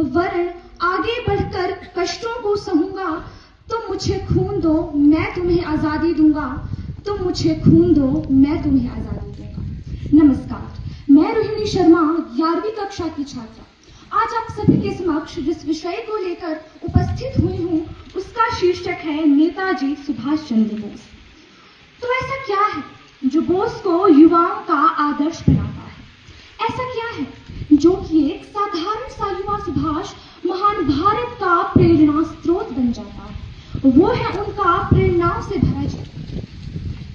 वरन आगे बढ़कर कष्टों को सहूंगा। तुम मुझे खून दो, मैं तुम्हें आजादी दूंगा। तुम मुझे खून दो, मैं तुम्हें आजादी दूंगा। नमस्कार, मैं रोहिणी शर्मा 11वीं कक्षा की छात्रा आज आप सभी के समक्ष जिस विषय को लेकर उपस्थित हुई हूँ उसका शीर्षक है नेताजी सुभाष चंद्र बोस। तो ऐसा क्या है जो बोस को युवाओं का आदर्श बनाता है? ऐसा क्या है जो कि एक साधारण सा युवा सुभाष महान भारत का प्रेरणा स्रोत बन जाता है? वो है उनका प्रेरणाओं से भरा जीवन।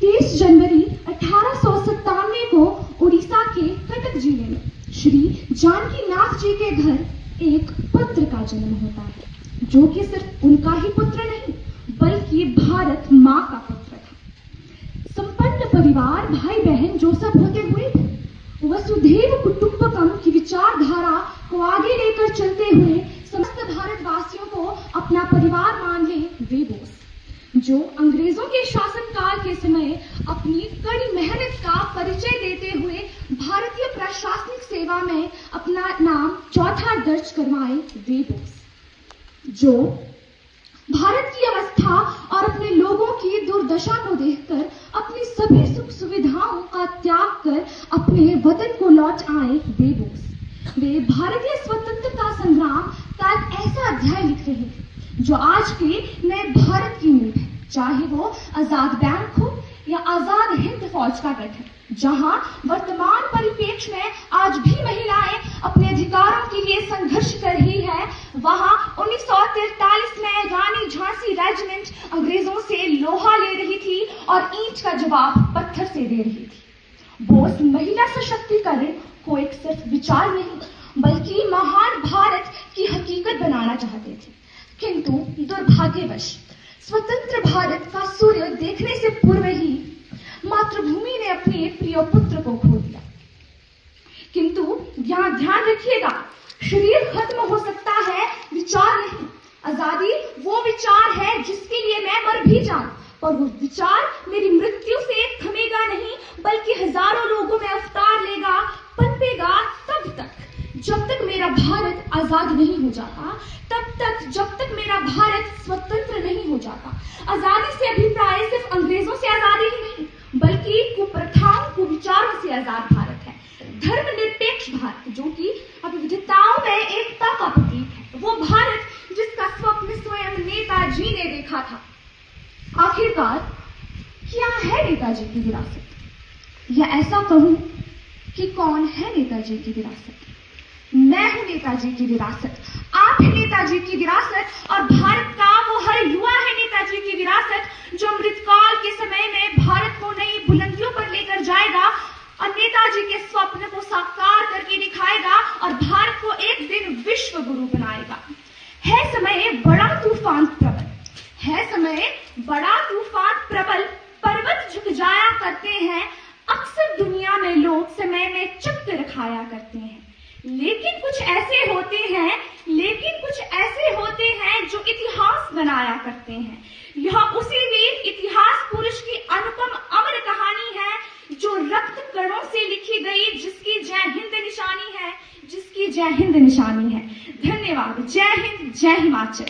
30 जनवरी 1897 को उड़ीसा के कटक जिले में श्री जानकी नाथ जी के घर एक पुत्र का जन्म होता है, जो कि सिर्फ उनका ही पुत्र नहीं बल्कि भारत माँ का पुत्र था। संपन्न परिवार, भाई बहन जो सब होते हुए भी वसुधैव कुटुंबकम की विचारधारा को आगे लेकर चलते हुए समस्त भारतवासियों को अपना परिवार मान ले वे बोस, जो अंग्रेजों के शासनकाल के समय अपनी कड़ी मेहनत का परिचय देते हुए भारतीय प्रशासनिक सेवा में अपना नाम चौथा दर्ज करवाए वे बोस, जो भारत की अवस्था और अपने लोगों की दुर्दशा को देखकर अपनी सभी सुख सुविधाओं का त्याग कर अपने वतन को लौट आए वे बोस। वे भारतीय स्वतंत्रता संग्राम का एक ऐसा अध्याय लिख रहे थे जो आज के नए भारत की नींव है, चाहे वो आजाद बैंक हो या आजाद हिंद फौज का गठन, जहां वर्तमान परिप्रेक्ष्य में आज भी महिलाएं अपने अधिकारों के लिए संघर्ष कर रही है, वहां 1943 में रानी झांसी रेजिमेंट अंग्रेजों से लोहा ले रही थी और ईंट का जवाब पत्थर से दे रही थी। बोस महिला सशक्तिकरण को एक सिर्फ विचार नहीं बल्कि महान भारत की हकीकत बनाना चाहते थे, किंतु दुर्भाग्यवश स्वतंत्र भारत का सूर्य देखने से पूर्व ही मातृभूमि ने अपने प्रिय पुत्र को खो दिया। किंतु यहाँ ध्यान रखिएगा, शरीर खत्म हो सकता है, विचार नहीं। आजादी वो विचार है जिसके लिए मैं मर भी जाऊं, पर वो विचार मेरी मृत्यु से थमेगा नहीं बल्कि हजारों लोगों में अवतार लेगा, पनपेगा तब तक जब तक मेरा भारत आजाद नहीं हो जाता, तब तक जब तक मेरा भारत स्वतंत्र नहीं हो जाता। आजादी से अभिप्राय सिर्फ अंग्रेजों से आजादी ही नहीं बल्कि कुप्रथाओं कुविचारों से आजाद भारत है, धर्मनिरपेक्ष भारत जो कि विविधताओं में एकता का प्रतीक है, वो भारत जिसका स्वप्न स्वयं नेताजी ने देखा था। आखिरकार क्या है नेताजी की विरासत, या ऐसा कहूं कि कौन है नेताजी की विरासत? मैं हूं नेताजी की विरासत, आप हैं नेताजी की विरासत, और भारत का वो हर युवा है नेताजी की विरासत जो अमृतकाल के समय में भारत को नई बुलंदियों पर लेकर जाएगा और नेताजी के स्वप्न को साकार करके दिखाएगा और भारत को एक दिन विश्व गुरु बनाएगा। है समय बड़ा तूफान प्रबल, है समय बड़ा तूफान प्रबल, पर्वत झुक जाया करते हैं, अक्सर दुनिया में लोग समय में चक्कर खाया करते हैं, लेकिन कुछ ऐसे होते हैं जो इतिहास बनाया करते हैं। यह उसी वीर इतिहास पुरुष की अनुपम अमर कहानी है जो रक्त कणों से लिखी गई, जिसकी जय हिंद निशानी है, जिसकी जय हिंद निशानी है। धन्यवाद। जय हिंद, जय हिमाचल।